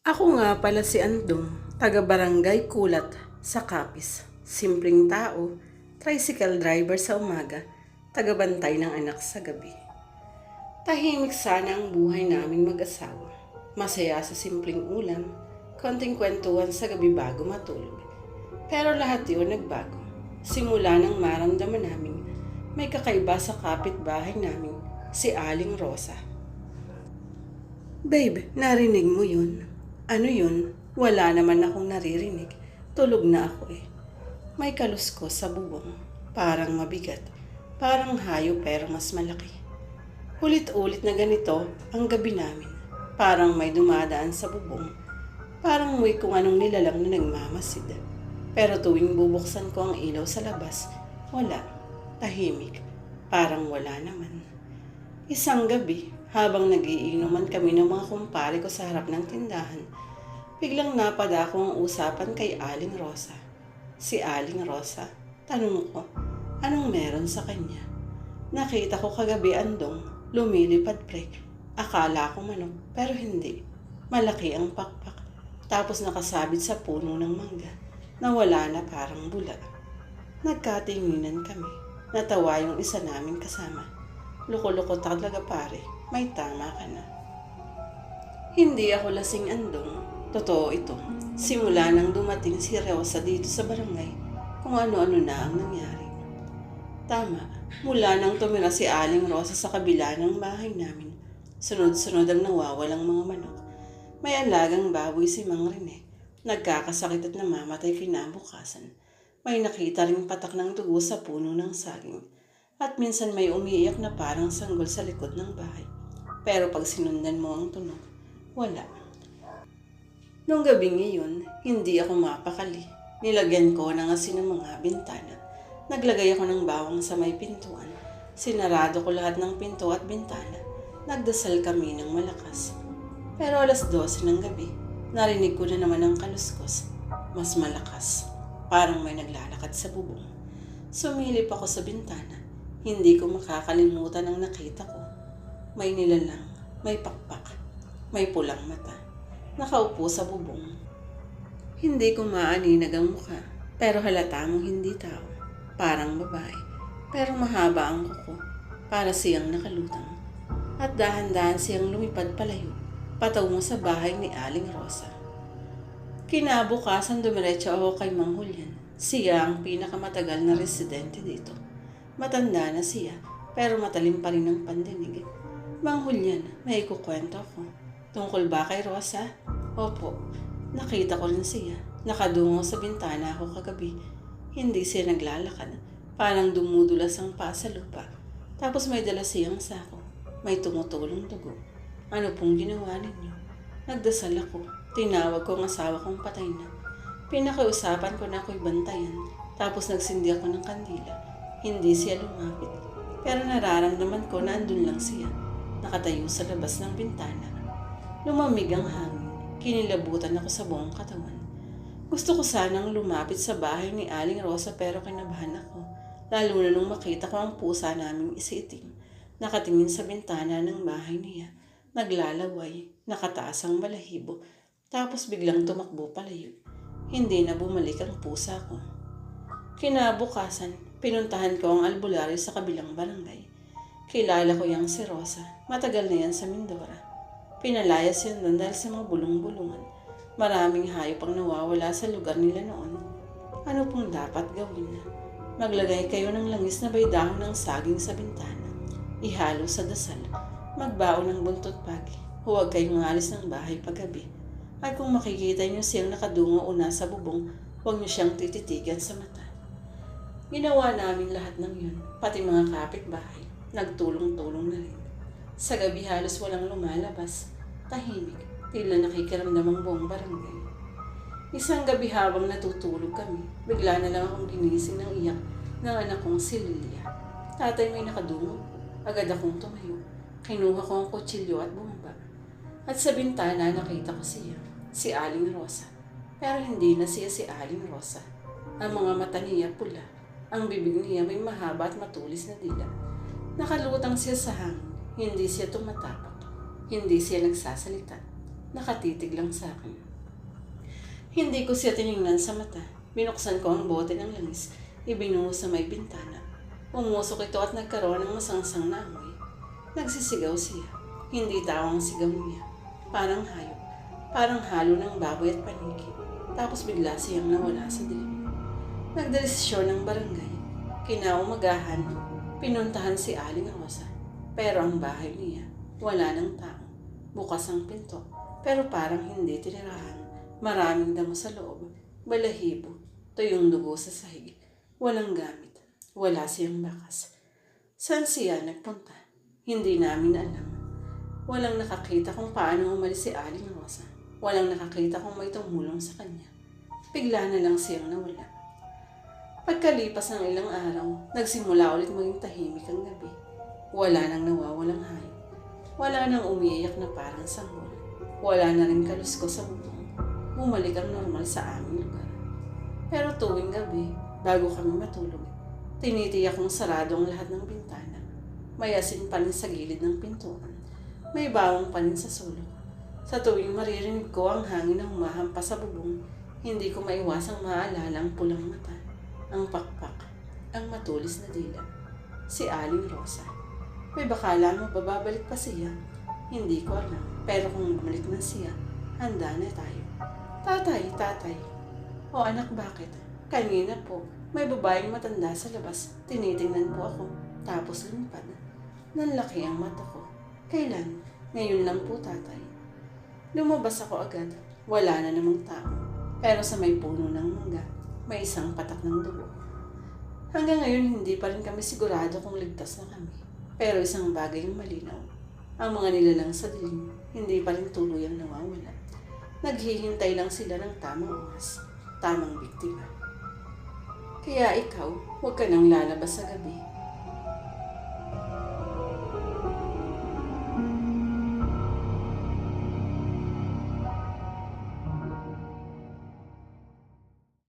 Ako nga pala si Andong, taga-barangay Kulat sa Capiz. Simpleng tao, tricycle driver sa umaga, taga-bantay ng anak sa gabi. Tahimik sana ang buhay naming mag-asawa. Masaya sa simpleng ulam, konting kwentuhan sa gabi bago matulog. Pero lahat yun nagbago. Simula nang maramdaman namin may kakaiba sa kapitbahay namin, si Aling Rosa. Babe, narinig mo yun? Ano yun? Wala naman akong naririnig. Tulog na ako eh. May kaluskos sa bubong. Parang mabigat. Parang hayo pero mas malaki. Ulit-ulit na ganito ang gabi namin. Parang may dumadaan sa bubong. Parang may kung anong nilalang na nagmamasid. Pero tuwing bubuksan ko ang ilaw sa labas, wala. Tahimik. Parang wala naman. Isang gabi, habang nagiinuman kami ng mga kumpare ko sa harap ng tindahan, biglang napadako ang usapan kay Aling Rosa. Si Aling Rosa, tanong ko, anong meron sa kanya? Nakita ko kagabi Andong, lumilipad break. Akala ko manok, pero hindi. Malaki ang pakpak, tapos nakasabit sa puno ng mangga, na wala na parang bula. Nagkatinginan kami. Natawa yung isa naming kasama. Loko-loko talaga pare, may tama ka na. Hindi ako lasing Andong. Totoo ito. Simula nang dumating si Rosa dito sa barangay, kung ano-ano na ang nangyari. Tama, mula nang tumira si Aling Rosa sa kabila ng bahay namin, sunod-sunod ang nawawalang mga manok. May alagang baboy si Mang Rene. Nagkakasakit at namamatay kinabukasan. May nakita ring patak ng dugo sa puno ng saging. At minsan may umiiyak na parang sanggol sa likod ng bahay. Pero pag sinundan mo ang tunog, wala. Nung gabing iyon, hindi ako mapakali. Nilagyan ko ng asin ng mga bintana. Naglagay ako ng bawang sa may pintuan. Sinarado ko lahat ng pinto at bintana. Nagdasal kami ng malakas. Pero 12:00 ng gabi, narinig ko na naman ang kaluskos. Mas malakas. Parang may naglalakad sa bubong. Sumilip ako sa bintana. Hindi ko makakalimutan ang nakita ko. May nilalang, may pakpak, may pulang mata. Nakaupo sa bubong. Hindi ko maaninag ang mukha, pero halata mong hindi tao. Parang babae, pero mahaba ang kuko, para siyang nakalutang. At dahan-dahan siyang lumipad palayo, patungo sa bahay ni Aling Rosa. Kinabukasan dumiretso ako kay Mang Julian. Siya ang pinakamatagal na residente dito. Matanda na siya, pero matalim pa rin ang pandinig. Mang Julian, may ikukwento ako. Tungkol ba kay Rosa? Opo, nakita ko rin siya. Nakadungo sa bintana ako kagabi. Hindi siya naglalakad. Parang dumudulas ang paa sa lupa. Tapos may dala siyang sako. May tumutulong dugo. Ano pong ginawa ninyo? Nagdasal ako. Tinawag ko ang asawa kong patay na. Pinakiusapan ko na ako'y bantayan. Tapos nagsindi ako ng kandila. Hindi siya lumapit. Pero nararamdaman ko na andun lang siya. Nakatayo sa labas ng bintana. Lumamig ang hangin. Kinilabutan ako sa buong katawan. Gusto ko sanang lumapit sa bahay ni Aling Rosa pero kinabahan ako. Lalo na nung makita ko ang pusa naming isiitim. Nakatingin sa bintana ng bahay niya. Naglalaway. Nakataas ang balahibo. Tapos biglang tumakbo palayo. Hindi na bumalik ang pusa ko. Kinabukasan, pinuntahan ko ang albularyo sa kabilang barangay. Kilala ko yang si Rosa. Matagal na yan sa Mindora. Pinalayas yun doon dahil sa mga bulong-bulungan. Maraming hayop ang nawawala sa lugar nila noon. Ano pong dapat gawin? Maglagay kayo ng langis na bay dahon ng saging sa bintana. Ihalo sa dasal. Magbaon ng buntot pagi. Huwag kayong alis ng bahay paggabi. At kung makikita niyo siyang nakadungo una sa bubong, huwag niyo siyang tititigan sa mata. Ginawa namin lahat ng yun, pati mga kapitbahay. Nagtulong-tulong na rin. Sa gabi halos walang lumalabas. Tahimik, tila nakikiramdam ang buong barangay. Isang gabi habang natutulog kami, bigla na lang akong ginising ng iyak ng anak kong si Lilia. Tatay, may nakadungo. Agad akong tumayo. Kinuha ko ang kutsilyo at bumaba. At sa bintana nakita ko siya, si Aling Rosa. Pero hindi na siya si Aling Rosa. Ang mga mata niya pula. Ang bibig niya may mahaba at matulis na dila. Nakalutang siya sa hangin. Hindi siya tumatapak. Hindi siya nagsasalita. Nakatitig lang sa akin. Hindi ko siya tiningnan sa mata. Binuksan ko ang bote ng langis. Ibinuhos sa may bintana. Umusok ito at nagkaroon ng masangsang na amoy. Nagsisigaw siya. Hindi tao ang sigaw niya. Parang hayop. Parang halo ng baboy at paniki. Tapos bigla siyang nawala sa dilim. Nagdesisyon ng barangay. Kinaumagahan, pinuntahan si Aling Rosa. Pero ang bahay niya, wala ng tao. Bukas ang pinto, pero parang hindi tinirahan. Maraming damo sa loob, balahibo, tuyong dugo sa sahig. Walang gamit, wala siyang bakas. Saan siya nagpunta? Hindi namin alam. Walang nakakita kung paano umalis si Aling Rosa. Walang nakakita kung may tumulong sa kanya. Bigla na lang siyang nawala. Pagkalipas ng ilang araw, nagsimula ulit maging tahimik ang gabi. Wala nang nawawalang hayop. Wala nang umiiyak na parang sanggol. Wala na rin kalusko sa bubong. Bumalik ang normal sa aming lugar. Pero tuwing gabi, bago kami matulog, tinitiyak kong sarado ang lahat ng bintana. May asin pa rin sa gilid ng pintuan. May bawang pa rin sa sulok. Sa tuwing maririnig ko ang hangin na humahampas sa bubong, hindi ko maiwasang maalala ang pulang mata, ang pakpak, ang matulis na dila. Si Aling Rosa. May bakala mo bababalik pa siya? Hindi ko alam. Pero kung bumalik na siya, handa na tayo. Tatay. O anak, bakit? Kanina po, may babaeng matanda sa labas. Tinitingnan po ako. Tapos lumipad. Nanlaki ang mata ko. Kailan? Ngayon lang po, tatay. Lumabas ako agad. Wala na namang tao. Pero sa may puno ng mangga, may isang patak ng dugo. Hanggang ngayon, hindi pa rin kami sigurado kung ligtas na kami. Pero isang bagay ang malinaw. Ang mga nilalang sa dilim, hindi pa rin tuluyang nawawala. Naghihintay lang sila ng tamang oras, tamang biktima. Kaya ikaw, huwag ka nang lalabas sa gabi.